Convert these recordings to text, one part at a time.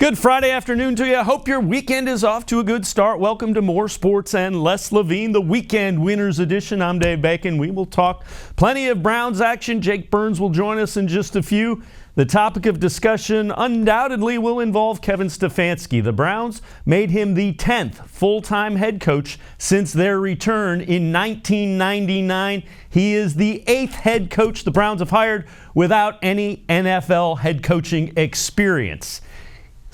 Good Friday afternoon to you. I hope your weekend is off to a good start. Welcome to More Sports and Less Levine, the Weekend Winners Edition. I'm Dave Bacon. We will talk plenty of Browns action. Jake Burns will join us in just a few. The topic of discussion undoubtedly will involve Kevin Stefanski. The Browns made him the 10th full-time head coach since their return in 1999. He is the 8th head coach the Browns have hired without any NFL head coaching experience.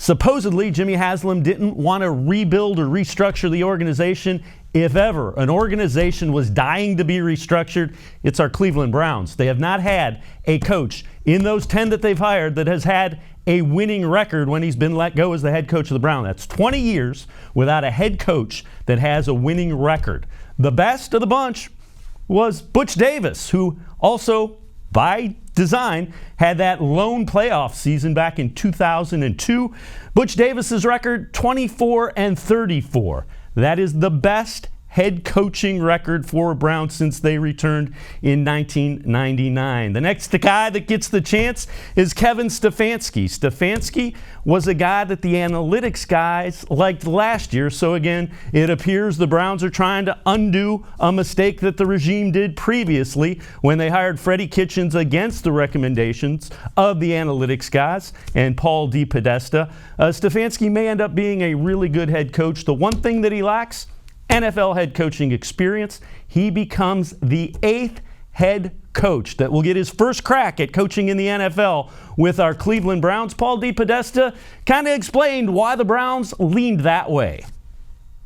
Supposedly, Jimmy Haslam didn't want to rebuild or restructure the organization. If ever an organization was dying to be restructured, it's our Cleveland Browns. They have not had a coach in those 10 that they've hired that has had a winning record when he's been let go as the head coach of the Browns. That's 20 years without a head coach that has a winning record. The best of the bunch was Butch Davis, who also, by design, had that lone playoff season back in 2002. Butch Davis's record, 24-34. That is the best head coaching record for Browns since they returned in 1999. The next guy that gets the chance is Kevin Stefanski. Stefanski was a guy that the analytics guys liked last year, so again, it appears the Browns are trying to undo a mistake that the regime did previously when they hired Freddie Kitchens against the recommendations of the analytics guys and Paul DePodesta. Stefanski may end up being a really good head coach. The one thing that he lacks, NFL head coaching experience. He becomes the 8th head coach that will get his first crack at coaching in the NFL with our Cleveland Browns. Paul DePodesta kind of explained why the Browns leaned that way.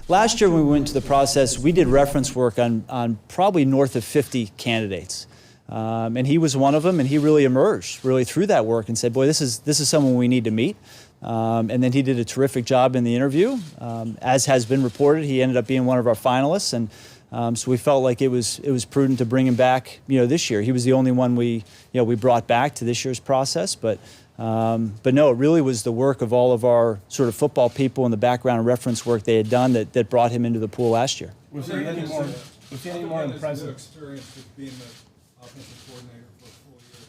Last year when we went into the process, we did reference work on probably north of 50 candidates. And he was one of them, and he really emerged really through that work and said, boy, this is someone we need to meet. And then he did a terrific job in the interview. As has been reported, he ended up being one of our finalists, and so we felt like it was prudent to bring him back, this year. He was the only one we brought back to this year's process, but no, it really was the work of all of our sort of football people and the background and reference work they had done that brought him into the pool last year. Was there any more impressive experience with being the offensive coordinator for a full year?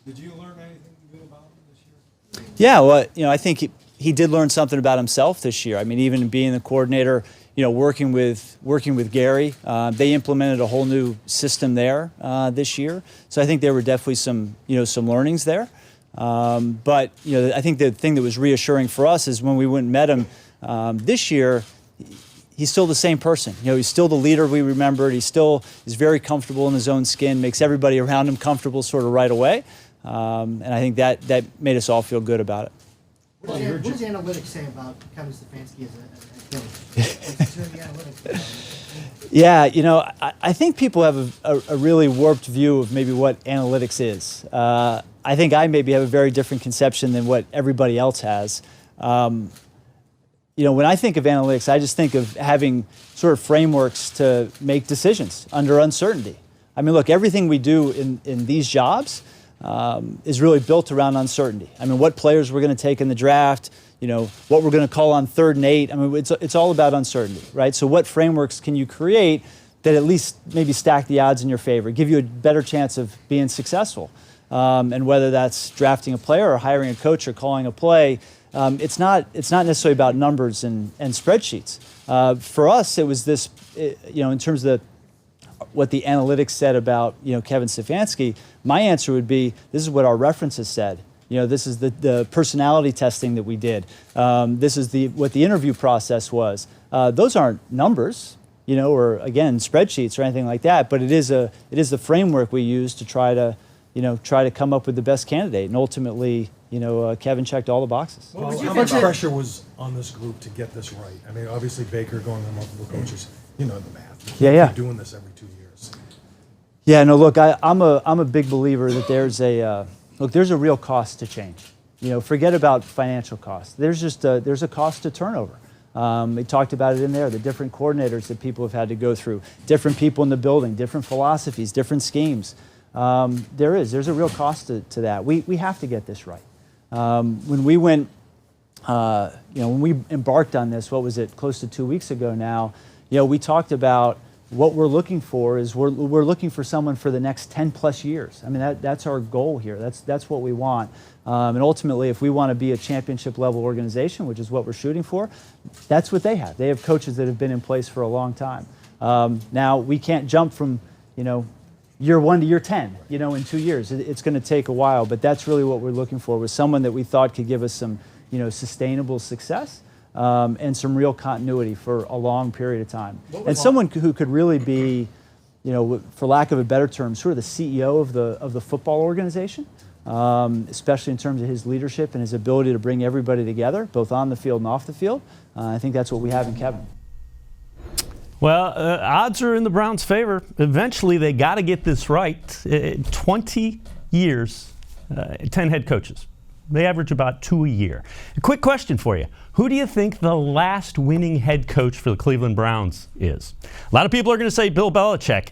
Did you learn anything new about him this year? Yeah, well, I think he did learn something about himself this year. I mean, even being the coordinator, working with Gary, they implemented a whole new system there this year. So I think there were definitely some learnings there. But I think the thing that was reassuring for us is when we went and met him this year, he's still the same person. He's still the leader we remembered. He still is very comfortable in his own skin, makes everybody around him comfortable sort of right away. And I think that made us all feel good about it. What does analytics say about Kevin Stefanski as a coach? Yeah, I think people have a really warped view of maybe what analytics is. I think I maybe have a very different conception than what everybody else has. When I think of analytics, I just think of having sort of frameworks to make decisions under uncertainty. I mean, look, everything we do in these jobs is really built around uncertainty. I mean, what players we're going to take in the draft, what we're going to call on 3rd and 8. I mean, it's all about uncertainty, right? So what frameworks can you create that at least maybe stack the odds in your favor, give you a better chance of being successful? And whether that's drafting a player or hiring a coach or calling a play, it's not necessarily about numbers and spreadsheets. For us, it was this, in terms of what the analytics said about Kevin Stefanski. My answer would be, this is what our references said. This is the personality testing that we did. This is what the interview process was. Those aren't numbers, or again spreadsheets or anything like that. But it is the framework we use to try to come up with the best candidate. And ultimately, Kevin checked all the boxes. Well, how much pressure was on this group to get this right? I mean, obviously Baker going on multiple coaches, the math. You can't keep doing this every 2 years. Yeah, no, look, I'm a big believer that there's a real cost to change. Forget about financial costs. There's a cost to turnover. We talked about it in there, the different coordinators that people have had to go through, different people in the building, different philosophies, different schemes. There's a real cost to that. We have to get this right. When we went, when we embarked on this, what was it, close to 2 weeks ago now, we talked about what we're looking for is we're looking for someone for the next 10 plus years. I mean, that's our goal here. That's what we want. And ultimately, if we want to be a championship level organization, which is what we're shooting for, that's what they have. They have coaches that have been in place for a long time. Now, we can't jump from, year 1 to year 10, in 2 years. It's going to take a while, but that's really what we're looking for, was someone that we thought could give us some, sustainable success and some real continuity for a long period of time. And someone who could really be, for lack of a better term, sort of the CEO of the football organization, especially in terms of his leadership and his ability to bring everybody together, both on the field and off the field. I think that's what we have in Kevin. Well, odds are in the Browns' favor. Eventually, they got to get this right. 20 years, 10 head coaches. They average about 2 a year. A quick question for you. Who do you think the last winning head coach for the Cleveland Browns is? A lot of people are going to say Bill Belichick.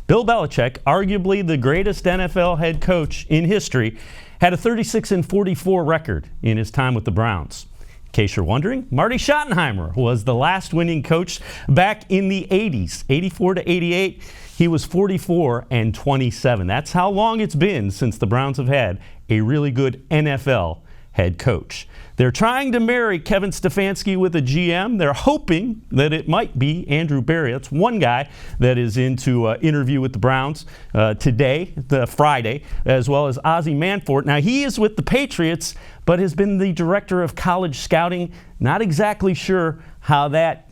Bill Belichick, arguably the greatest NFL head coach in history, had a 36-44 record in his time with the Browns. In case you're wondering, Marty Schottenheimer was the last winning coach back in the 80s, 84 to 88. He was 44-27. That's how long it's been since the Browns have had a really good NFL head coach. They're trying to marry Kevin Stefanski with a GM. They're hoping that it might be Andrew Berry. That's one guy that is into interview with the Browns today, Friday, as well as Ozzie Manfort. Now, he is with the Patriots, but has been the director of college scouting. Not exactly sure how that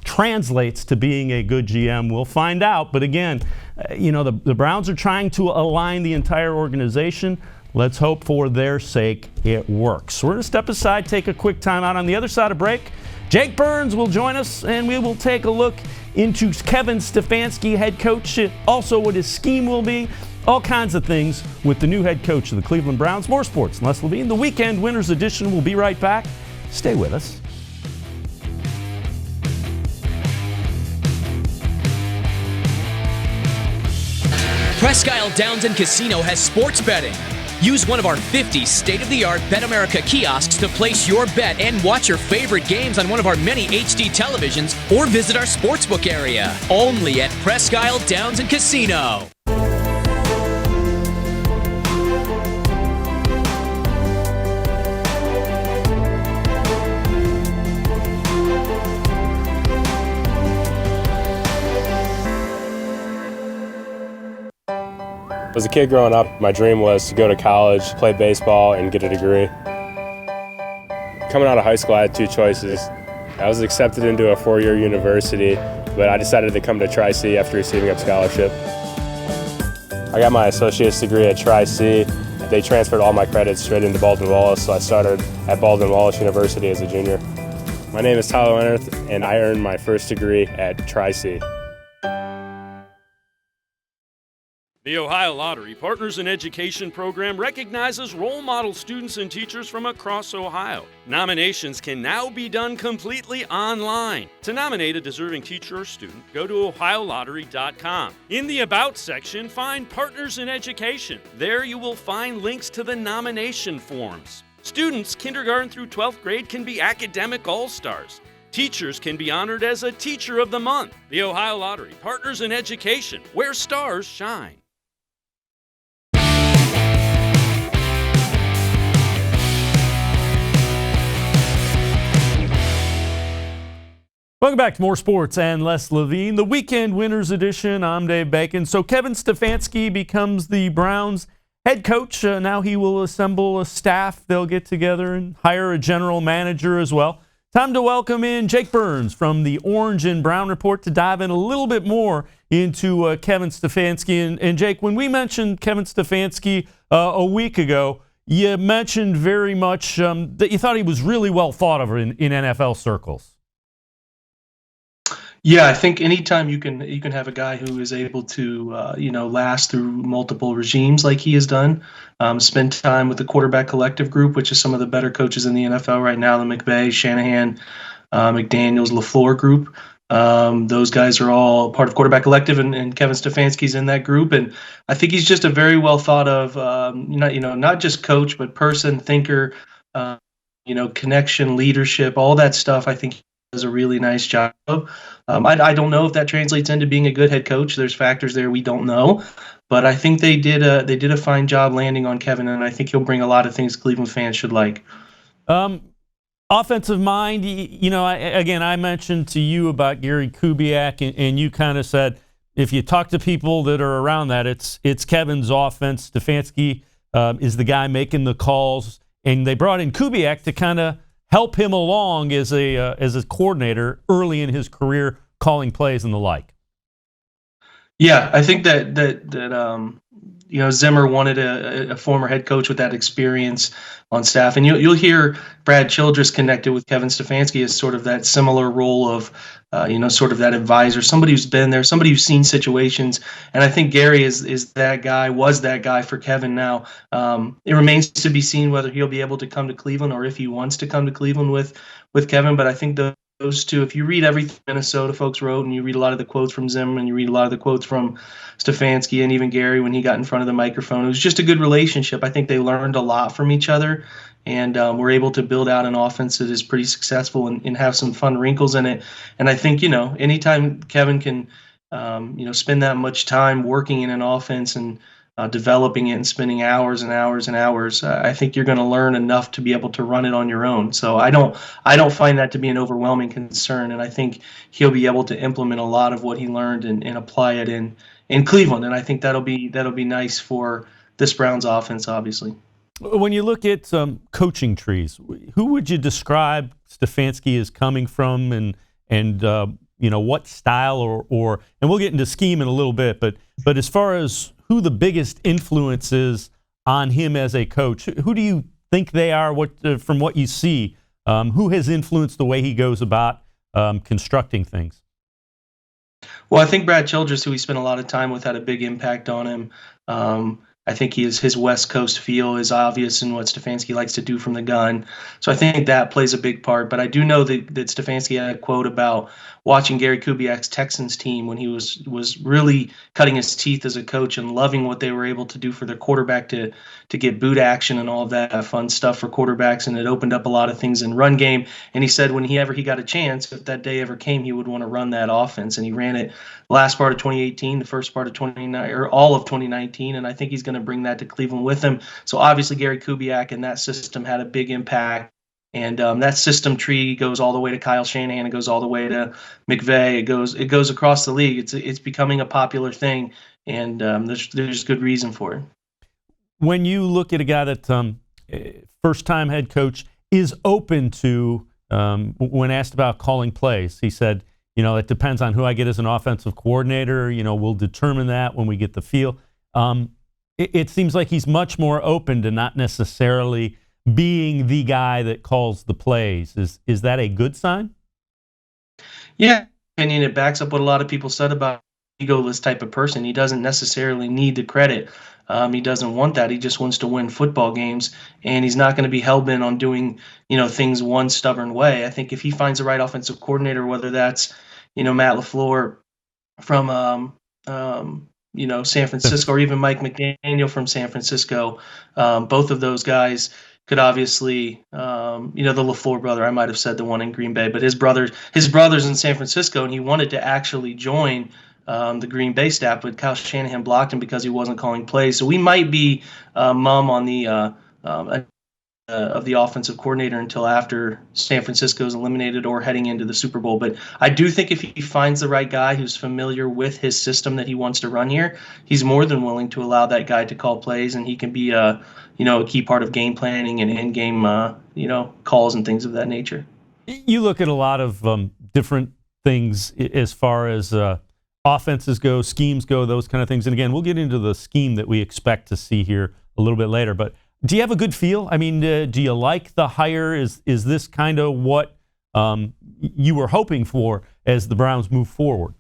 translates to being a good GM. We'll find out. But again, the Browns are trying to align the entire organization. Let's hope for their sake it works. We're going to step aside, take a quick time out. On the other side of break, Jake Burns will join us, and we will take a look into Kevin Stefanski, head coach, also what his scheme will be, all kinds of things with the new head coach of the Cleveland Browns. More sports, Les Levine. The Weekend Winners Edition will be right back. Stay with us. Presque Isle Downs and Casino has sports betting. Use one of our 50 state-of-the-art Bet America kiosks to place your bet and watch your favorite games on one of our many HD televisions, or visit our sportsbook area. Only at Presque Isle Downs and Casino. As a kid growing up, my dream was to go to college, play baseball, and get a degree. Coming out of high school, I had two choices. I was accepted into a 4-year university, but I decided to come to Tri-C after receiving a scholarship. I got my associate's degree at Tri-C. They transferred all my credits straight into Baldwin-Wallace, so I started at Baldwin-Wallace University as a junior. My name is Tyler Leonard, and I earned my first degree at Tri-C. The Ohio Lottery Partners in Education program recognizes role model students and teachers from across Ohio. Nominations can now be done completely online. To nominate a deserving teacher or student, go to ohiolottery.com. In the About section, find Partners in Education. There you will find links to the nomination forms. Students, kindergarten through 12th grade, can be academic all-stars. Teachers can be honored as a Teacher of the Month. The Ohio Lottery Partners in Education, where stars shine. Welcome back to More Sports and Les Levine, the Weekend Winners Edition. I'm Dave Bacon. So Kevin Stefanski becomes the Browns head coach. Now he will assemble a staff. They'll get together and hire a general manager as well. Time to welcome in Jake Burns from the Orange and Brown Report to dive in a little bit more into Kevin Stefanski. And Jake, when we mentioned Kevin Stefanski a week ago, you mentioned very much that you thought he was really well thought of in NFL circles. Yeah, I think anytime you can have a guy who is able to last through multiple regimes like he has done, spend time with the quarterback collective group, which is some of the better coaches in the NFL right now, the McVay, Shanahan, McDaniels, LaFleur group. Those guys are all part of quarterback collective, and Kevin Stefanski's in that group. And I think he's just a very well thought of, not just coach, but person, thinker, connection, leadership, all that stuff. I think a really nice job. I don't know if that translates into being a good head coach. There's factors there we don't know, but I think they did a fine job landing on Kevin, and I think he'll bring a lot of things Cleveland fans should like. Offensive mind, I mentioned to you about Gary Kubiak, and you kind of said if you talk to people that are around that, it's Kevin's offense. Stefanski is the guy making the calls, and they brought in Kubiak to kind of help him along as a coordinator early in his career, calling plays and the like. Yeah, I think that Zimmer wanted a former head coach with that experience on staff, and you'll hear Brad Childress connected with Kevin Stefanski as sort of that similar role of sort of that advisor, somebody who's been there, somebody who's seen situations, and I think Gary is that guy, was that guy for Kevin. Now it remains to be seen whether he'll be able to come to Cleveland or if he wants to come to Cleveland with Kevin, but I think those two, if you read everything Minnesota folks wrote, and you read a lot of the quotes from Zimmer, and you read a lot of the quotes from Stefanski and even Gary when he got in front of the microphone, it was just a good relationship. I think they learned a lot from each other, and were able to build out an offense that is pretty successful and have some fun wrinkles in it. And I think, anytime Kevin can, spend that much time working in an offense and developing it and spending hours and hours and hours, I think you're going to learn enough to be able to run it on your own. So I don't find that to be an overwhelming concern, and I think he'll be able to implement a lot of what he learned and apply it in Cleveland, and I think that'll be nice for this Browns offense, obviously. When you look at coaching trees, who would you describe Stefanski as coming from, and what style or and we'll get into scheme in a little bit, but as far as who the biggest influence is on him as a coach, who do you think they are? From what you see, who has influenced the way he goes about constructing things? Well, I think Brad Childress, who he spent a lot of time with, had a big impact on him. I think his West Coast feel is obvious in what Stefanski likes to do from the gun. So I think that plays a big part. But I do know that Stefanski had a quote about watching Gary Kubiak's Texans team when he was really cutting his teeth as a coach and loving what they were able to do for their quarterback to get boot action and all of that fun stuff for quarterbacks. And it opened up a lot of things in run game. And he said whenever he got a chance, if that day ever came, he would want to run that offense. And he ran it last part of 2018, the first part of 2019, or all of 2019. And I think he's going to bring that to Cleveland with him. So obviously Gary Kubiak and that system had a big impact. And that system tree goes all the way to Kyle Shanahan. It goes all the way to McVay. It goes across the league. It's becoming a popular thing, and there's good reason for it. When you look at a guy that first-time head coach is open to, when asked about calling plays, he said, it depends on who I get as an offensive coordinator. We'll determine that when we get the feel. It seems like he's much more open to not necessarily being the guy that calls the plays. Is that a good sign? Yeah, opinion. It backs up what a lot of people said about egoless type of person. He doesn't necessarily need the credit. He doesn't want that. He just wants to win football games, and he's not going to be hell-bent on doing things one stubborn way. I think if he finds the right offensive coordinator, whether that's Matt LaFleur from San Francisco, or even Mike McDaniel from San Francisco, both of those guys could obviously, the LaFleur brother, I might have said the one in Green Bay, but his brother's in San Francisco, and he wanted to actually join the Green Bay staff, but Kyle Shanahan blocked him because he wasn't calling plays. So we might be mum on the of the offensive coordinator until after San Francisco is eliminated or heading into the Super Bowl. But I do think if he finds the right guy who's familiar with his system that he wants to run here, he's more than willing to allow that guy to call plays, and he can be a key part of game planning and in-game calls and things of that nature. You look at a lot of different things as far as offenses go, schemes go, those kind of things. And again, we'll get into the scheme that we expect to see here a little bit later. But do you have a good feel? I mean, do you like the hire? Is this kind of what you were hoping for as the Browns move forward?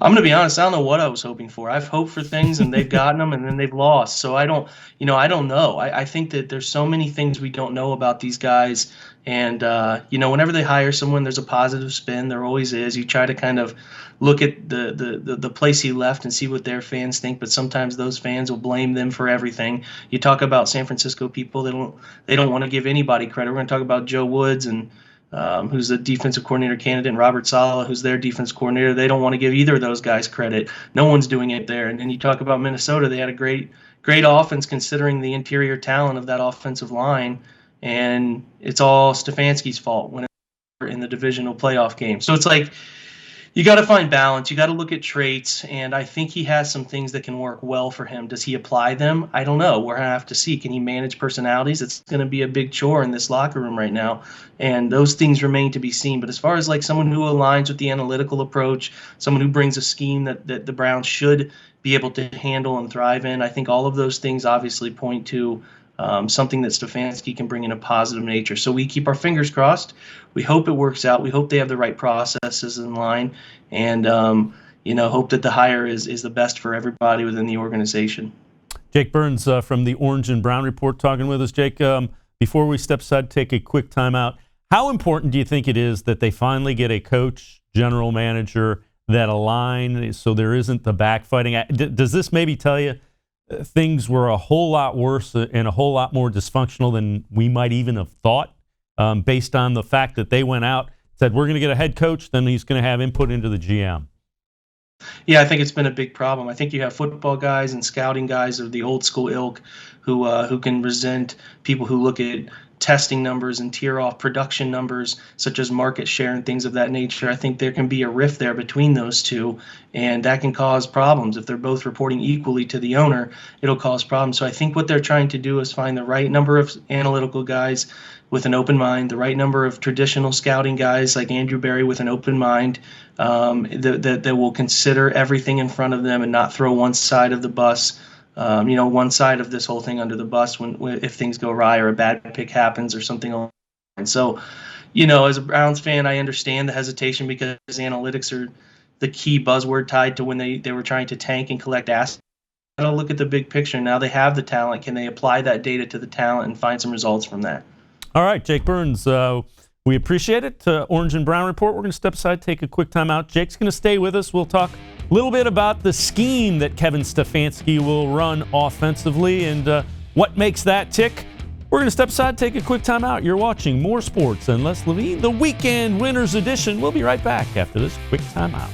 I'm going to be honest. I don't know what I was hoping for. I've hoped for things, and they've gotten them, and then they've lost. So I don't know. I think that there's so many things we don't know about these guys. And, whenever they hire someone, there's a positive spin. There always is. You try to kind of look at the place he left and see what their fans think, but sometimes those fans will blame them for everything. You talk about San Francisco people, they don't want to give anybody credit. We're going to talk about Joe Woods and who's a defensive coordinator candidate, and Robert Saleh, who's their defense coordinator. They don't want to give either of those guys credit. No one's doing it there. And then you talk about Minnesota. They had a great offense considering the interior talent of that offensive line, and it's all Stefanski's fault when it's in the divisional playoff game. So it's like, you got to find balance. You got to look at traits, and I think he has some things that can work well for him. Does he apply them? I don't know. We're going to have to see. Can he manage personalities? It's going to be a big chore in this locker room right now, and those things remain to be seen. But as far as like someone who aligns with the analytical approach, someone who brings a scheme that the Browns should be able to handle and thrive in, I think all of those things obviously point to something that Stefanski can bring in a positive nature. So we keep our fingers crossed. We hope it works out. We hope they have the right processes in line, and hope that the hire is the best for everybody within the organization. Jake Burns from the Orange and Brown Report talking with us. Jake, before we step aside, take a quick timeout. How important do you think it is that they finally get a coach, general manager that align so there isn't the backfighting? Does this maybe tell you things were a whole lot worse and a whole lot more dysfunctional than we might even have thought, based on the fact that they went out, said, we're going to get a head coach, then he's going to have input into the GM? Yeah, I think it's been a big problem. I think you have football guys and scouting guys of the old school ilk who can resent people who look at testing numbers and tier off production numbers such as market share and things of that nature. I think there can be a rift there between those two, and that can cause problems. If they're both reporting equally to the owner, it'll cause problems. So I think what they're trying to do is find the right number of analytical guys with an open mind, the right number of traditional scouting guys like Andrew Berry with an open mind, that will consider everything in front of them and not throw one side of the bus, one side of this whole thing under the bus if things go awry or a bad pick happens or something along the line. So, as a Browns fan, I understand the hesitation because analytics are the key buzzword tied to when they were trying to tank and collect assets. Got to look at the big picture. Now they have the talent. Can they apply that data to the talent and find some results from that? All right, Jake Burns, we appreciate it. Orange and Brown Report. We're going to step aside, take a quick time out. Jake's going to stay with us. We'll talk a little bit about the scheme that Kevin Stefanski will run offensively and what makes that tick. We're going to step aside, take a quick time out. You're watching More Sports and Les Levine, the Weekend Winners Edition. We'll be right back after this quick time out.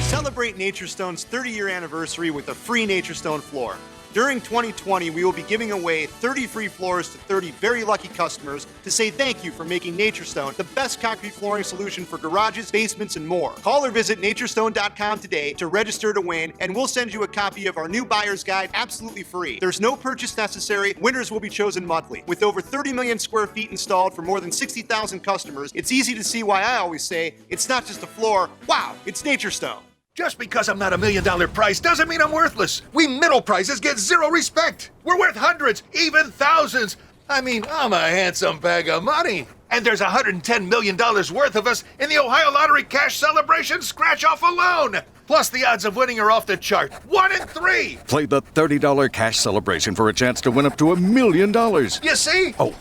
Celebrate Naturestone's 30-year anniversary with a free Naturestone floor. During 2020, we will be giving away 30 free floors to 30 very lucky customers to say thank you for making Naturestone the best concrete flooring solution for garages, basements, and more. Call or visit naturestone.com today to register to win, and we'll send you a copy of our new buyer's guide absolutely free. There's no purchase necessary. Winners will be chosen monthly. With over 30 million square feet installed for more than 60,000 customers, it's easy to see why I always say it's not just a floor. Wow, it's Naturestone. Just because I'm not $1 million price doesn't mean I'm worthless. We middle prices get zero respect. We're worth hundreds, even thousands. I mean, I'm a handsome bag of money. And there's $110 million worth of us in the Ohio Lottery Cash Celebration scratch-off alone. Plus, the odds of winning are off the chart. 1 in 3. Play the $30 cash celebration for a chance to win up to $1 million. You see? Oh,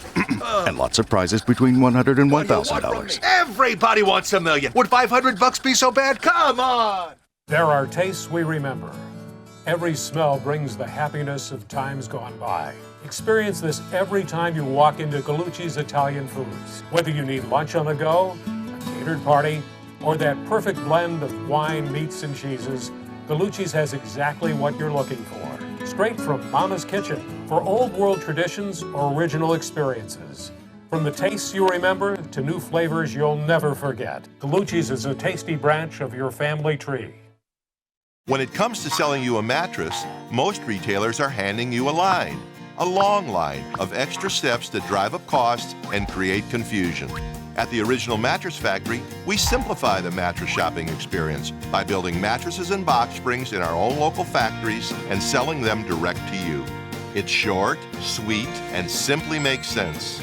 and lots of prizes between $100 and $1,000. Everybody wants $1 million. Would $500 be so bad? Come on. There are tastes we remember. Every smell brings the happiness of times gone by. Experience this every time you walk into Gallucci's Italian Foods. Whether you need lunch on the go, a catered party, or that perfect blend of wine, meats, and cheeses, Gallucci's has exactly what you're looking for. Straight from Mama's kitchen for old world traditions or original experiences. From the tastes you remember to new flavors you'll never forget. Gallucci's is a tasty branch of your family tree. When it comes to selling you a mattress, most retailers are handing you a long line of extra steps that drive up costs and create confusion. At the Original Mattress Factory, we simplify the mattress shopping experience by building mattresses and box springs in our own local factories and selling them direct to you. It's short, sweet, and simply makes sense.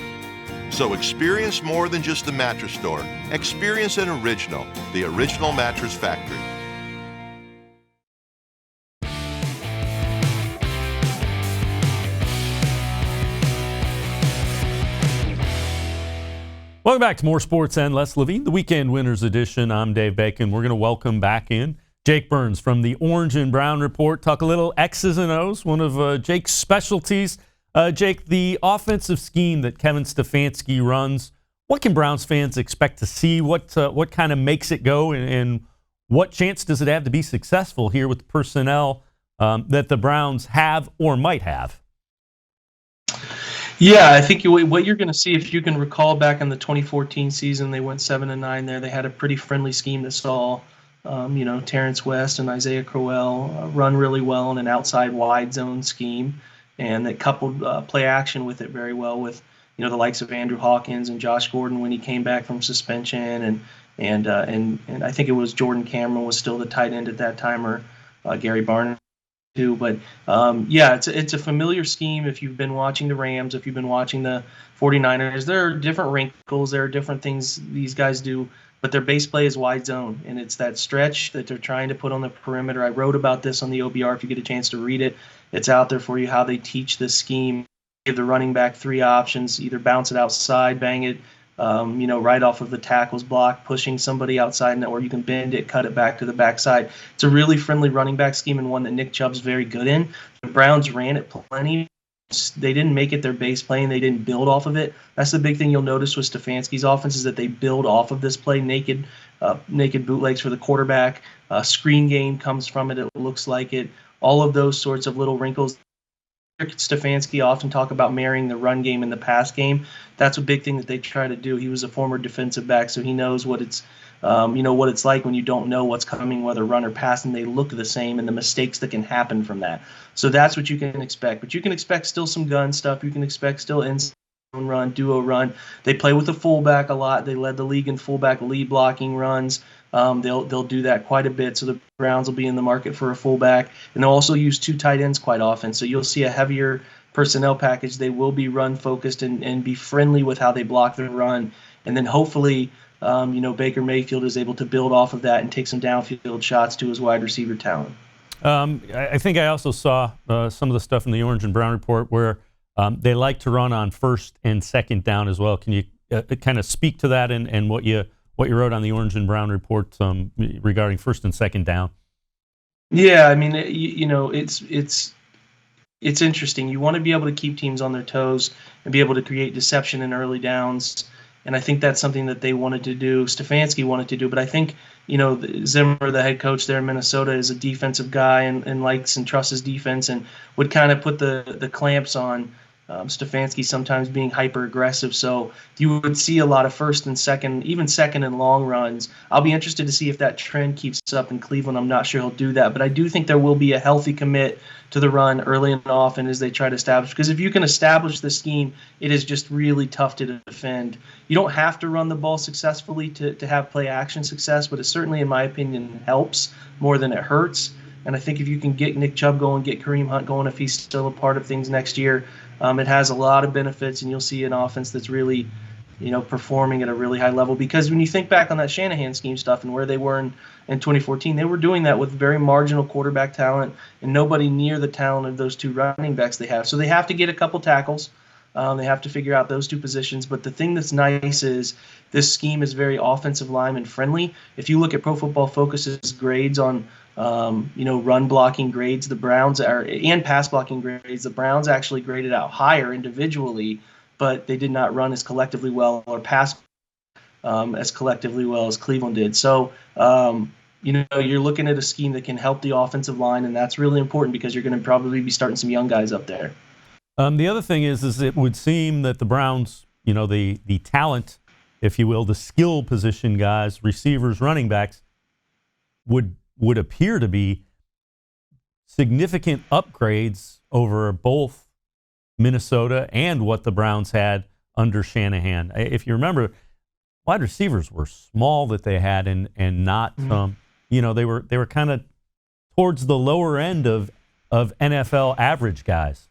So experience more than just the mattress store. Experience an original, the Original Mattress Factory. Welcome back to More Sports and Les Levine, the Weekend Winners Edition. I'm Dave Bacon. We're going to welcome back in Jake Burns from the Orange and Brown Report. Talk a little X's and O's, one of Jake's specialties. Jake, the offensive scheme that Kevin Stefanski runs, what can Browns fans expect to see? What kind of makes it go, and what chance does it have to be successful here with the personnel that the Browns have or might have? Yeah, I think what you're going to see, if you can recall back in the 2014 season, they went 7-9 there. They had a pretty friendly scheme that saw Terrence West and Isaiah Crowell run really well in an outside wide zone scheme, and that coupled play action with it very well with the likes of Andrew Hawkins and Josh Gordon when he came back from suspension, and I think it was Jordan Cameron was still the tight end at that time, or Gary Barnett too. But it's a familiar scheme if you've been watching the Rams, if you've been watching the 49ers. There are different wrinkles, there are different things these guys do, but their base play is wide zone, and it's that stretch that they're trying to put on the perimeter. I wrote about this on the OBR if you get a chance to read it. It's out there for you, how they teach this scheme. Give the running back three options: either bounce it outside, bang it, right off of the tackle's block, pushing somebody outside, or you can bend it, cut it back to the backside. It's a really friendly running back scheme, and one that Nick Chubb's very good in. The Browns ran it plenty. They didn't make it their base play, and they didn't build off of it. That's the big thing you'll notice with Stefanski's offense, is that they build off of this play, naked bootlegs for the quarterback. Screen game comes from it. It looks like it. All of those sorts of little wrinkles. Stefanski often talk about marrying the run game and the pass game. That's a big thing that they try to do. He was a former defensive back, so he knows what it's what it's like when you don't know what's coming, whether run or pass, and they look the same, and the mistakes that can happen from that. So that's what you can expect. But you can expect still some gun stuff. You can expect still inside run, duo run. They play with the fullback a lot. They led the league in fullback lead blocking runs. They'll do that quite a bit. So the Browns will be in the market for a fullback, and they'll also use two tight ends quite often. So you'll see a heavier personnel package. They will be run focused and be friendly with how they block the run. And then hopefully, Baker Mayfield is able to build off of that and take some downfield shots to his wide receiver talent. I think I also saw some of the stuff in the Orange and Brown Report where they like to run on first and second down as well. Can you kind of speak to that and what you wrote on the Orange and Brown Report regarding first and second down? Yeah, I mean, it's interesting. You want to be able to keep teams on their toes and be able to create deception in early downs. And I think that's something that they wanted to do. Stefanski wanted to do, but I think, Zimmer, the head coach there in Minnesota, is a defensive guy and likes and trusts his defense, and would kind of put the clamps on Stefanski sometimes being hyper aggressive. So you would see a lot of first and second, even second and long runs. I'll be interested to see if that trend keeps up in Cleveland. I'm not sure he'll do that, but I do think there will be a healthy commit to the run early and often as they try to establish. Because if you can establish the scheme, it is just really tough to defend. You don't have to run the ball successfully to have play action success, but it certainly, in my opinion, helps more than it hurts. And I think if you can get Nick Chubb going, get Kareem Hunt going if he's still a part of things next year, it has a lot of benefits, and you'll see an offense that's really, performing at a really high level. Because when you think back on that Shanahan scheme stuff and where they were in 2014, they were doing that with very marginal quarterback talent and nobody near the talent of those two running backs they have. So they have to get a couple tackles. They have to figure out those two positions. But the thing that's nice is this scheme is very offensive lineman friendly. If you look at Pro Football Focus's grades on run blocking grades, the Browns and pass blocking grades, the Browns actually graded out higher individually, but they did not run as collectively well or pass as collectively well as Cleveland did. So, you're looking at a scheme that can help the offensive line, and that's really important because you're going to probably be starting some young guys up there. The other thing is it would seem that the Browns, the talent, if you will, the skill position guys, receivers, running backs, would appear to be significant upgrades over both Minnesota and what the Browns had under Shanahan. If you remember, wide receivers were small that they had and not they were kind of towards the lower end of NFL average guys.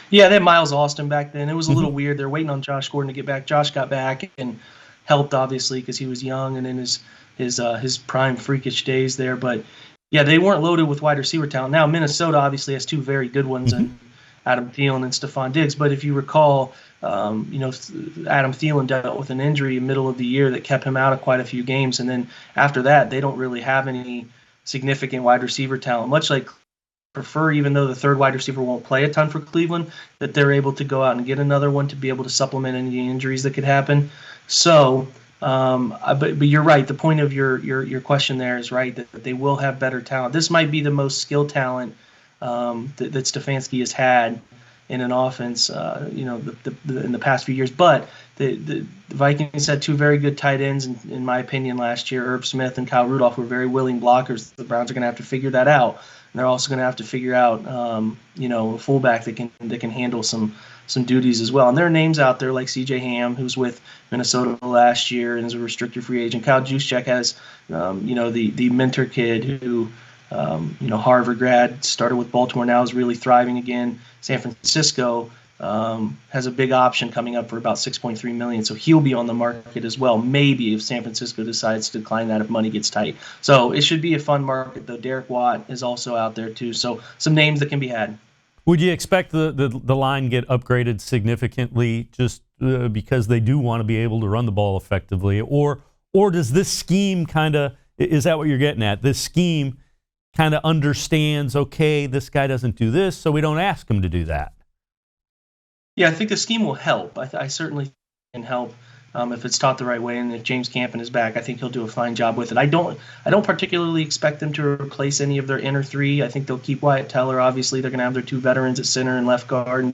Yeah, they had Miles Austin back then. It was a little weird. They're waiting on Josh Gordon to get back. Josh got back and helped, obviously, because he was young and in his prime freakish days there. But, yeah, they weren't loaded with wide receiver talent. Now, Minnesota obviously has two very good ones, and Adam Thielen and Stephon Diggs. But if you recall, Adam Thielen dealt with an injury in the middle of the year that kept him out of quite a few games. And then after that, they don't really have any significant wide receiver talent, much like prefer, even though the third wide receiver won't play a ton for Cleveland, that they're able to go out and get another one to be able to supplement any injuries that could happen. So, but you're right. The point of your question there is right, that they will have better talent. This might be the most skilled talent that Stefanski has had in an offense, in the past few years. But the Vikings had two very good tight ends, in my opinion, last year. Irv Smith and Kyle Rudolph were very willing blockers. The Browns are going to have to figure that out. And they're also going to have to figure out, a fullback that can handle some duties as well. And there are names out there like C.J. Ham, who's with Minnesota last year and is a restricted free agent. Kyle Juszczyk has, the mentor kid who, Harvard grad, started with Baltimore, now is really thriving again. San Francisco has a big option coming up for about $6.3 million, so he'll be on the market as well. Maybe if San Francisco decides to decline that if money gets tight. So it should be a fun market, though. Derek Watt is also out there too. So some names that can be had. Would you expect the line get upgraded significantly just because they do want to be able to run the ball effectively, or does this scheme is that what you're getting at? This scheme kind of understands, okay, this guy doesn't do this, so we don't ask him to do that. Yeah, I think the scheme will help. I certainly can help if it's taught the right way, and if James Campen is back, I think he'll do a fine job with it. I don't particularly expect them to replace any of their inner three. I think they'll keep Wyatt Teller. Obviously, they're going to have their two veterans at center and left guard,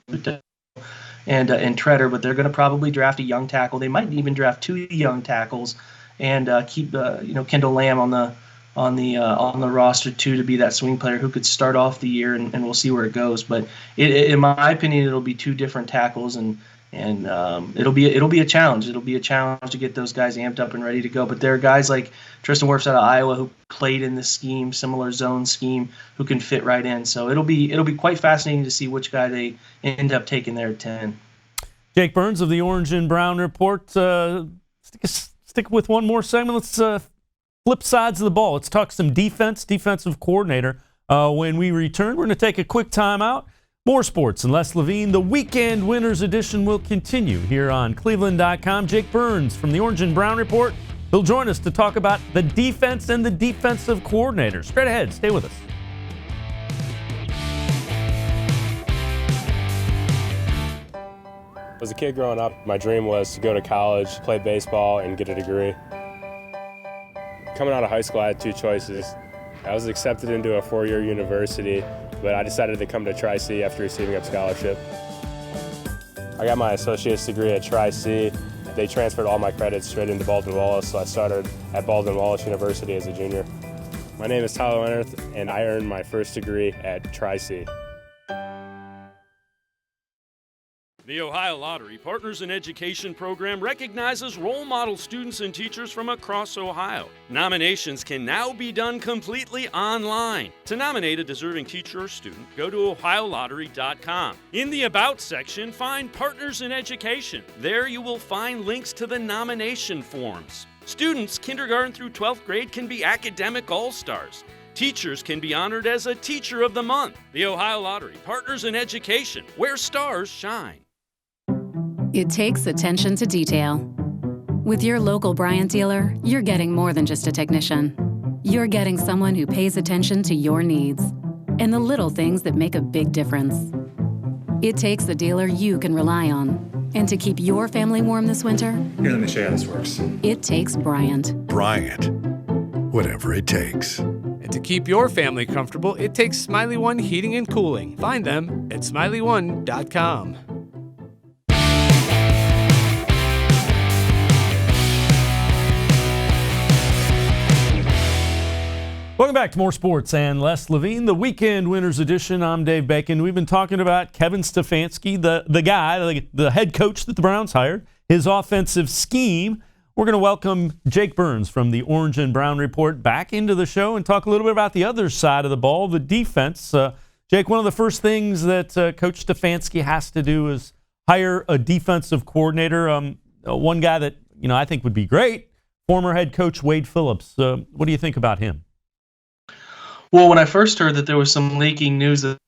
and Treader, but they're going to probably draft a young tackle. They might even draft two young tackles and keep Kendall Lamb on the roster too, to be that swing player who could start off the year, and we'll see where it goes. But in my opinion, it'll be two different tackles, and it'll be a challenge. It'll be a challenge to get those guys amped up and ready to go. But there are guys like Tristan Wirfs out of Iowa who played in this scheme, similar zone scheme, who can fit right in. So it'll be quite fascinating to see which guy they end up taking there at 10. Jake Burns of the Orange and Brown Report. Stick with one more segment. Let's flip sides of the ball. Let's talk some defensive coordinator. When we return, we're going to take a quick timeout. More sports and Les Levine. The Weekend Winners Edition will continue here on cleveland.com. Jake Burns from the Orange and Brown Report. He'll join us to talk about the defense and the defensive coordinator. Straight ahead. Stay with us. As a kid growing up, my dream was to go to college, play baseball, and get a degree. Coming out of high school, I had two choices. I was accepted into a four-year university, but I decided to come to Tri-C after receiving a scholarship. I got my associate's degree at Tri-C. They transferred all my credits straight into Baldwin-Wallace, so I started at Baldwin-Wallace University as a junior. My name is Tyler Leonard, and I earned my first degree at Tri-C. The Ohio Lottery Partners in Education program recognizes role model students and teachers from across Ohio. Nominations can now be done completely online. To nominate a deserving teacher or student, go to ohiolottery.com. In the About section, find Partners in Education. There you will find links to the nomination forms. Students, kindergarten through 12th grade, can be academic all-stars. Teachers can be honored as a Teacher of the Month. The Ohio Lottery Partners in Education, where stars shine. It takes attention to detail. With your local Bryant dealer, you're getting more than just a technician. You're getting someone who pays attention to your needs and the little things that make a big difference. It takes a dealer you can rely on. And to keep your family warm this winter, here, let me show you how this works. It takes Bryant. Bryant. Whatever it takes. And to keep your family comfortable, it takes Smiley One Heating and Cooling. Find them at smiley1.com. Welcome back to More Sports and Les Levine, the Weekend Winners Edition. I'm Dave Bacon. We've been talking about Kevin Stefanski, the guy, the head coach that the Browns hired, his offensive scheme. We're going to welcome Jake Burns from the Orange and Brown Report back into the show and talk a little bit about the other side of the ball, the defense. Jake, one of the first things that Coach Stefanski has to do is hire a defensive coordinator. One guy that I think would be great, former head coach Wade Phillips. What do you think about him? Well, when I first heard that there was some leaking news that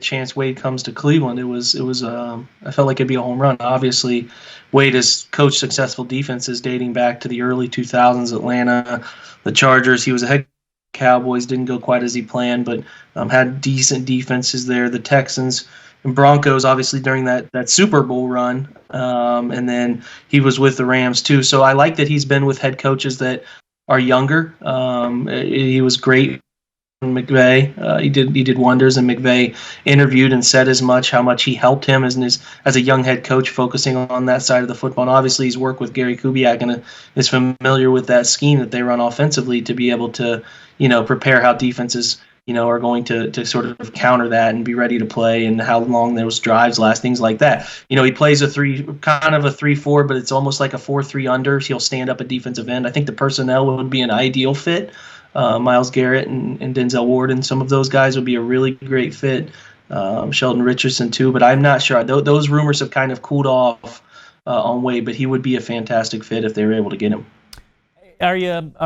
chance Wade comes to Cleveland, it was I felt like it'd be a home run. Obviously, Wade has coached successful defenses dating back to the early 2000s, Atlanta, the Chargers. He was a head Cowboys didn't go quite as he planned, but had decent defenses there. The Texans and Broncos, obviously, during that Super Bowl run. And then he was with the Rams, too. So I like that he's been with head coaches that are younger. He was great. McVay, he did wonders, and McVay interviewed and said as much how much he helped him as a young head coach, focusing on that side of the football. And obviously, he's worked with Gary Kubiak and is familiar with that scheme that they run offensively to be able to, prepare how defenses, are going to sort of counter that and be ready to play, and how long those drives last, things like that. He plays a 3-4, but it's almost like a 4-3 under. He'll stand up a defensive end. I think the personnel would be an ideal fit. Myles Garrett and Denzel Ward and some of those guys would be a really great fit. Sheldon Richardson too, but I'm not sure. Those rumors have kind of cooled off on Wade, but he would be a fantastic fit if they were able to get him. Are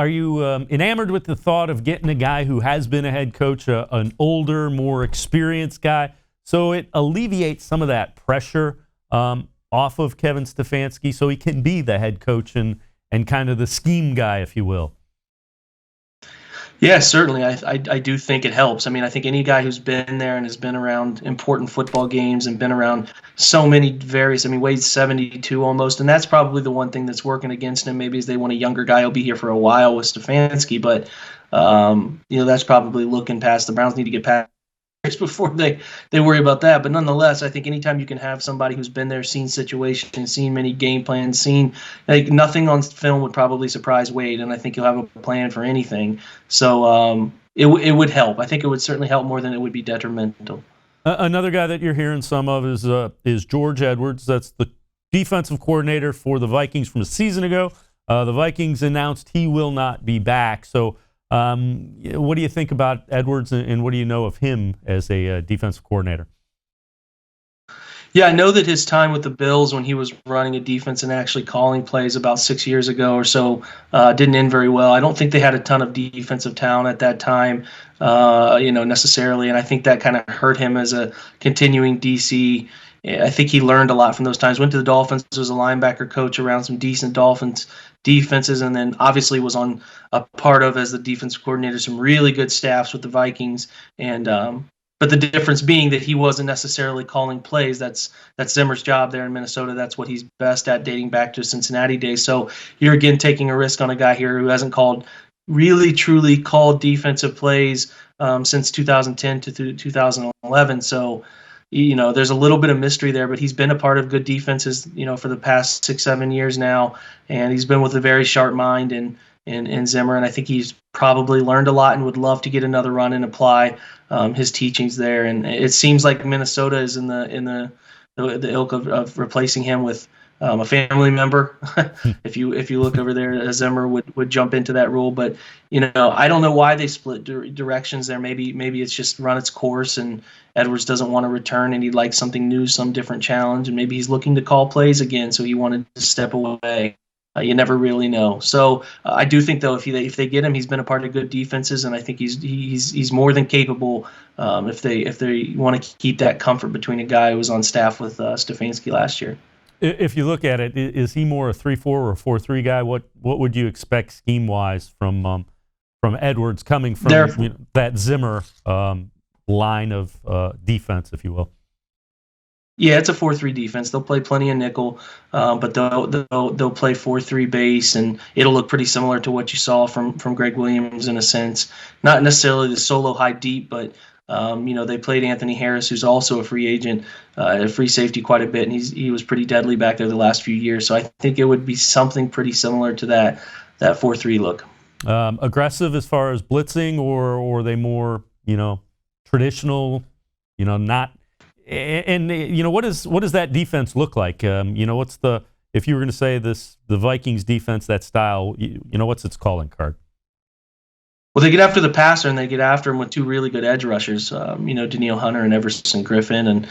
you enamored with the thought of getting a guy who has been a head coach, an older, more experienced guy, so it alleviates some of that pressure off of Kevin Stefanski, so he can be the head coach and kind of the scheme guy, if you will? Yeah, certainly. I do think it helps. I mean, I think any guy who's been there and has been around important football games and been around so many various, Wade's 72 almost, and that's probably the one thing that's working against him. Maybe is they want a younger guy who'll be here for a while with Stefanski, but that's probably looking past. The Browns need to get past before they worry about that. But nonetheless, I think anytime you can have somebody who's been there, seen situations, seen many game plans, nothing on film would probably surprise Wade, and I think he'll have a plan for anything. So it would help. I think it would certainly help more than it would be detrimental. Another guy that you're hearing some of is George Edwards. That's the defensive coordinator for the Vikings from a season ago. The Vikings announced he will not be back. So what do you think about Edwards, and what do you know of him as a defensive coordinator? Yeah, I know that his time with the Bills when he was running a defense and actually calling plays about 6 years ago or so didn't end very well. I don't think they had a ton of defensive talent at that time, necessarily, and I think that kind of hurt him as a continuing DC. I think he learned a lot from those times. Went to the Dolphins, was a linebacker coach around some decent Dolphins defenses, and then obviously was on a part of, as the defensive coordinator, some really good staffs with the Vikings. And but the difference being that he wasn't necessarily calling plays. That's Zimmer's job there in Minnesota. That's what he's best at, dating back to Cincinnati days. So you're again taking a risk on a guy here who hasn't really truly called defensive plays since 2010 to 2011. So there's a little bit of mystery there, but he's been a part of good defenses, for the past 6-7 years now, and he's been with a very sharp mind in Zimmer, and I think he's probably learned a lot and would love to get another run and apply his teachings there. And it seems like Minnesota is in the ilk of replacing him with a family member. If you look over there, Zimmer would jump into that role. But I don't know why they split directions there. Maybe it's just run its course, and Edwards doesn't want to return, and he'd like something new, some different challenge, and maybe he's looking to call plays again, so he wanted to step away. You never really know. So I do think, though, if they get him, he's been a part of good defenses, and I think he's more than capable if they want to keep that comfort between a guy who was on staff with Stefanski last year. If you look at it, is he more a 3-4 or a 4-3 guy? What would you expect scheme-wise from Edwards coming from that Zimmer line of defense, if you will? Yeah, it's a 4-3 defense. They'll play plenty of nickel, but they'll play 4-3 base, and it'll look pretty similar to what you saw from Greg Williams in a sense. Not necessarily the solo high deep, but they played Anthony Harris, who's also a free agent, a free safety quite a bit, and he was pretty deadly back there the last few years. So I think it would be something pretty similar to that 4-3 look. Aggressive as far as blitzing, or are they more traditional? Not. And what does that defense look like? What's if you were going to say the Vikings defense, that style, what's its calling card? Well, they get after the passer, and they get after him with two really good edge rushers, Danielle Hunter and Everson Griffin, and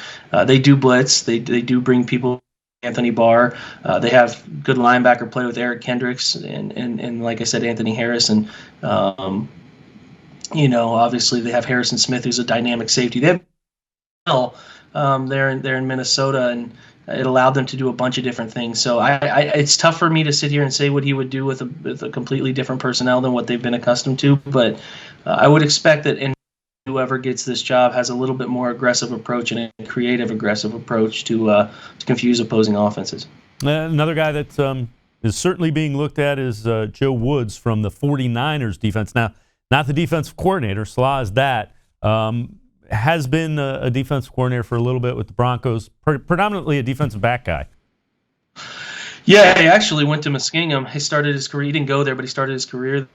they do blitz. They do bring people. Anthony Barr. They have good linebacker play with Eric Kendricks and like I said, Anthony Harris, and obviously they have Harrison Smith, who's a dynamic safety. They have they're in Minnesota, and it allowed them to do a bunch of different things. So it's tough for me to sit here and say what he would do with a completely different personnel than what they've been accustomed to. But I would expect that whoever gets this job has a little bit more aggressive approach and a creative aggressive approach to confuse opposing offenses. Another guy that is certainly being looked at is Joe Woods from the 49ers defense. Now, not the defensive coordinator, Sla is that. Has been a defensive coordinator for a little bit with the Broncos, predominantly a defensive back guy. Yeah, he actually went to Muskingum. He started his career. He didn't go there, but he started his career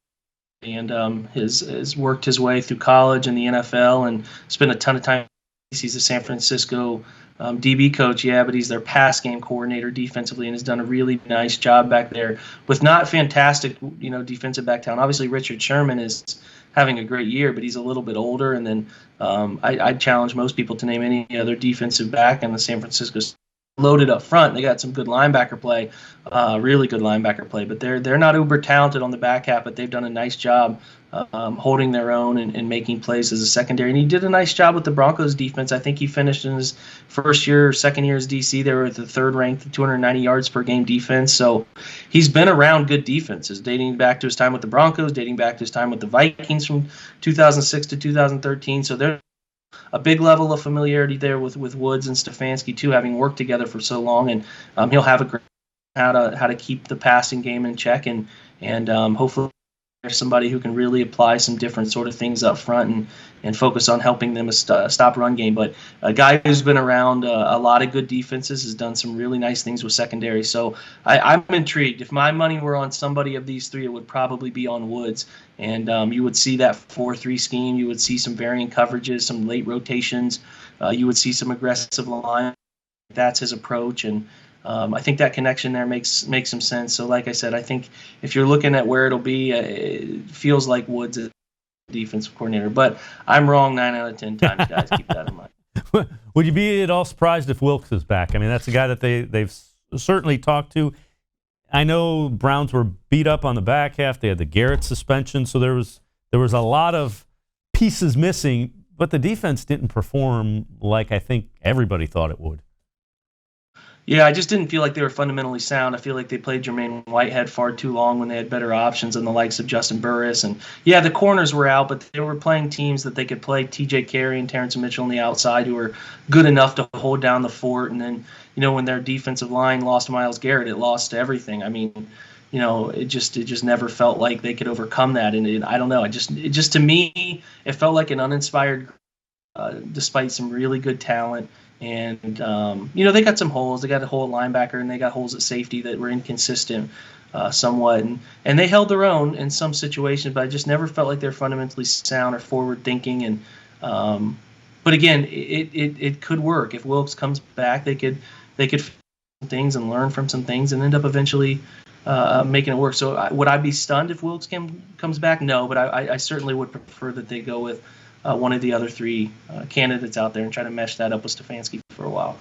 and has worked his way through college and the NFL and spent a ton of time. He's the San Francisco DB coach, but he's their pass game coordinator defensively and has done a really nice job back there with not fantastic, defensive back talent. Obviously, Richard Sherman is having a great year, but he's a little bit older. And then I'd challenge most people to name any other defensive back in the San Francisco loaded up front. They got some good linebacker play, really good linebacker play, but they're not uber talented on the back half, but they've done a nice job holding their own and making plays as a secondary. And he did a nice job with the Broncos defense. I think he finished in his first year or second year as DC. They were at the third ranked 290 yards per game defense. So he's been around good defenses, dating back to his time with the Broncos, dating back to his time with the Vikings from 2006 to 2013. So there's a big level of familiarity there with Woods and Stefanski too, having worked together for so long, and he'll have a great how to keep the passing game in check, and hopefully there's somebody who can really apply some different sort of things up front and focus on helping them stop run game. But a guy who's been around a lot of good defenses has done some really nice things with secondary. So I'm intrigued. If my money were on somebody of these three, it would probably be on Woods. And you would see that 4-3 scheme. You would see some varying coverages, some late rotations. You would see some aggressive line. That's his approach. And I think that connection there makes some sense. So like I said, I think if you're looking at where it'll be, it feels like Woods is the defensive coordinator. But I'm wrong 9 out of 10 times, guys. Keep that in mind. Would you be at all surprised if Wilks is back? I mean, that's a guy that they've certainly talked to. I know Browns were beat up on the back half. They had the Garrett suspension, so there was a lot of pieces missing, but the defense didn't perform like I think everybody thought it would. Yeah, I just didn't feel like they were fundamentally sound. I feel like they played Jermaine Whitehead far too long when they had better options than the likes of Justin Burris. And yeah, the corners were out, but they were playing teams that they could play TJ Carey and Terrence Mitchell on the outside who were good enough to hold down the fort. And then, when their defensive line lost Myles Garrett, it lost everything. I mean, it just never felt like they could overcome that. And I don't know. It just to me, it felt like an uninspired, despite some really good talent. And, they got some holes. They got a hole at linebacker, and they got holes at safety that were inconsistent somewhat. And they held their own in some situations, but I just never felt like they're fundamentally sound or forward-thinking. And but again, it could work. If Wilks comes back, they could fix some things and learn from some things and end up eventually making it work. So would I be stunned if Wilks comes back? No, but I certainly would prefer that they go with one of the other three candidates out there and try to mesh that up with Stefanski for a while.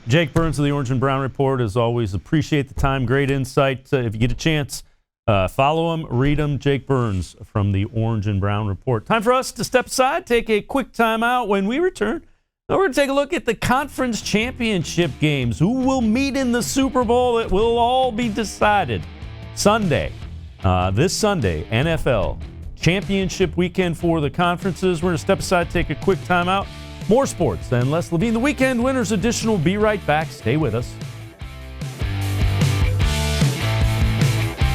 Jake Burns of the Orange and Brown Report, as always, appreciate the time. Great insight. If you get a chance, follow him, read him. Jake Burns from the Orange and Brown Report. Time for us to step aside, take a quick time out. When we return, we're going to take a look at the conference championship games. Who will meet in the Super Bowl? It will all be decided Sunday. This Sunday, NFL championship weekend for the conferences. We're going to step aside, take a quick time out. More sports and Les Levine. The Weekend Winners Edition will be right back. Stay with us.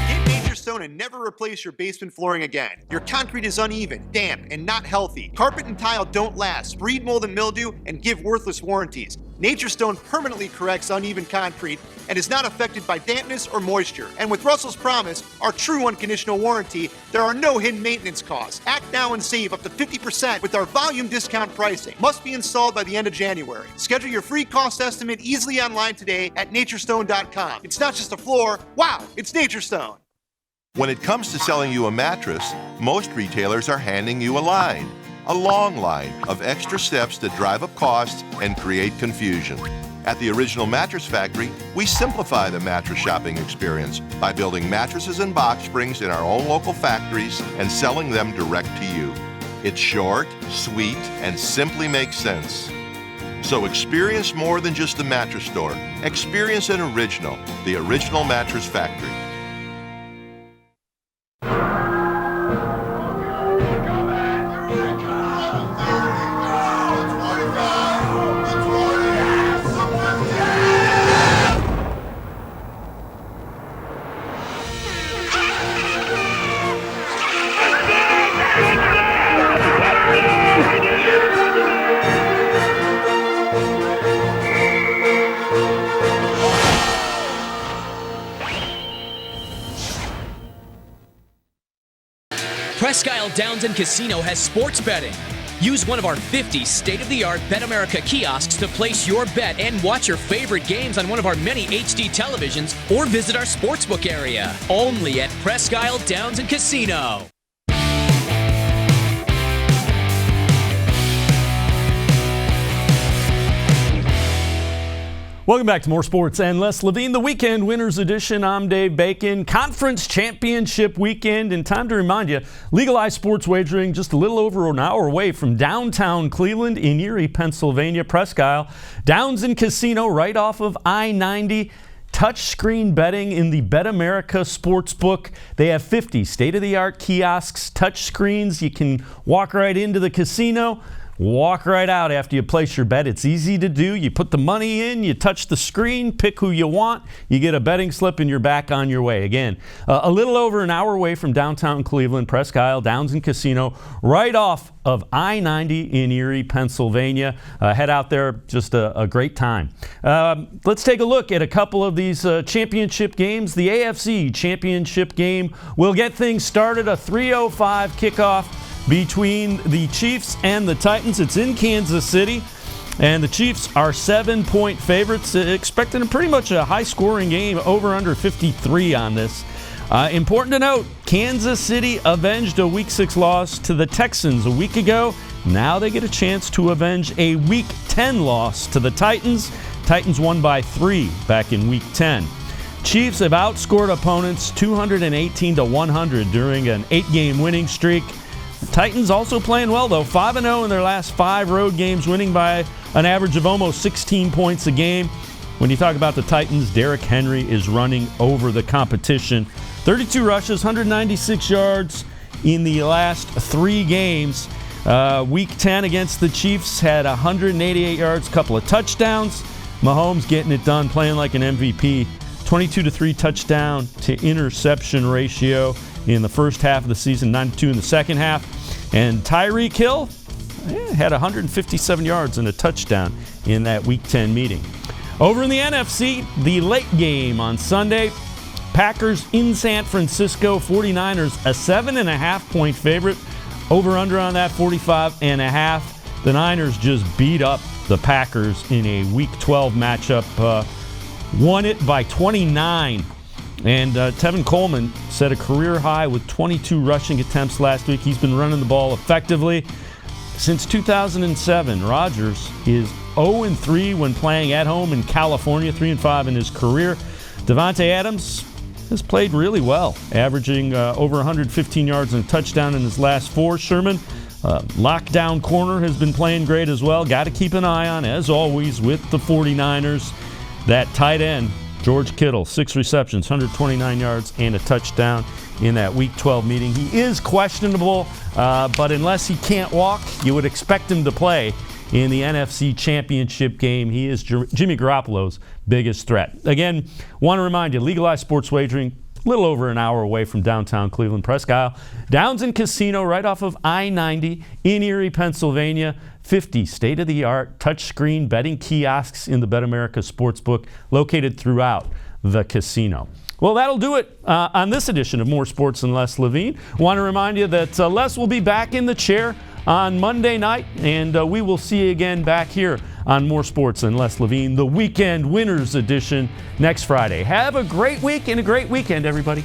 Get Nature Stone and never replace your basement flooring again. Your concrete is uneven, damp, and not healthy. Carpet and tile don't last, breed mold and mildew, and give worthless warranties. Nature Stone permanently corrects uneven concrete and is not affected by dampness or moisture. And with Russell's Promise, our true unconditional warranty, there are no hidden maintenance costs. Act now and save up to 50% with our volume discount pricing. Must be installed by the end of January. Schedule your free cost estimate easily online today at naturestone.com. It's not just a floor. Wow, it's Nature Stone. When it comes to selling you a mattress, most retailers are handing you a line. A long line of extra steps that drive up costs and create confusion. At the Original Mattress Factory, we simplify the mattress shopping experience by building mattresses and box springs in our own local factories and selling them direct to you. It's short, sweet, and simply makes sense. So experience more than just a mattress store. Experience an original, the Original Mattress Factory. Townsend Casino has sports betting. Use one of our 50 state-of-the-art Bet America kiosks to place your bet and watch your favorite games on one of our many HD televisions, or visit our sportsbook area. Only at Presque Isle Townsend Casino. Welcome back to More Sports and Less Levine, the Weekend Winners Edition. I'm Dave Bacon. Conference Championship Weekend, and time to remind you, legalized sports wagering just a little over an hour away from downtown Cleveland in Erie, Pennsylvania, Presque Isle. Downs and Casino right off of I-90. Touchscreen betting in the Bet America Sportsbook. They have 50 state-of-the-art kiosks, touchscreens. You can walk right into the casino, walk right out after you place your bet. It's easy to do. You put the money in, you touch the screen, pick who you want, you get a betting slip, and you're back on your way. Again, a little over an hour away from downtown Cleveland, Presque Isle, Downs and Casino, right off of I-90 in Erie, Pennsylvania. Head out there, just a great time. Let's take a look at a couple of these championship games. The AFC championship game will get things started, a 3:05 kickoff between the Chiefs and the Titans. It's in Kansas City, and the Chiefs are 7-point favorites, expecting pretty much a high-scoring game, over under 53 on this. Important to note, Kansas City avenged a Week 6 loss to the Texans a week ago. Now they get a chance to avenge a Week 10 loss to the Titans. Titans won by 3 back in Week 10. Chiefs have outscored opponents 218-100 during an 8-game winning streak. Titans also playing well, though. 5-0 in their last 5 road games, winning by an average of almost 16 points a game. When you talk about the Titans, Derrick Henry is running over the competition. 32 rushes, 196 yards in the last 3 games. Week 10 against the Chiefs had 188 yards, a couple of touchdowns. Mahomes getting it done, playing like an MVP. 22-3 touchdown to interception ratio in the first half of the season, 92 in the second half. And Tyreek Hill had 157 yards and a touchdown in that Week 10 meeting. Over in the NFC, the late game on Sunday, Packers in San Francisco, 49ers a 7.5-point favorite. Over-under on that, 45.5. The Niners just beat up the Packers in a Week 12 matchup, won it by 29. And Tevin Coleman set a career high with 22 rushing attempts last week. He's been running the ball effectively since 2007. Rodgers is 0-3 when playing at home in California, 3-5 in his career. Devontae Adams has played really well, averaging over 115 yards and a touchdown in his last 4. Sherman, lockdown corner, has been playing great as well. Got to keep an eye on, as always, with the 49ers, that tight end, George Kittle, 6 receptions, 129 yards, and a touchdown in that Week 12 meeting. He is questionable, but unless he can't walk, you would expect him to play in the NFC Championship game. He is Jimmy Garoppolo's biggest threat. Again, want to remind you, legalized sports wagering, a little over an hour away from downtown Cleveland, Presque Isle. Downs and Casino right off of I-90 in Erie, Pennsylvania. 50 state-of-the-art touchscreen betting kiosks in the Bet America Sportsbook located throughout the casino. Well, that'll do it on this edition of More Sports and Less Levine. Want to remind you that Les will be back in the chair on Monday night, and we will see you again back here on More Sports and Less Levine, the Weekend Winners Edition, next Friday. Have a great week and a great weekend, everybody.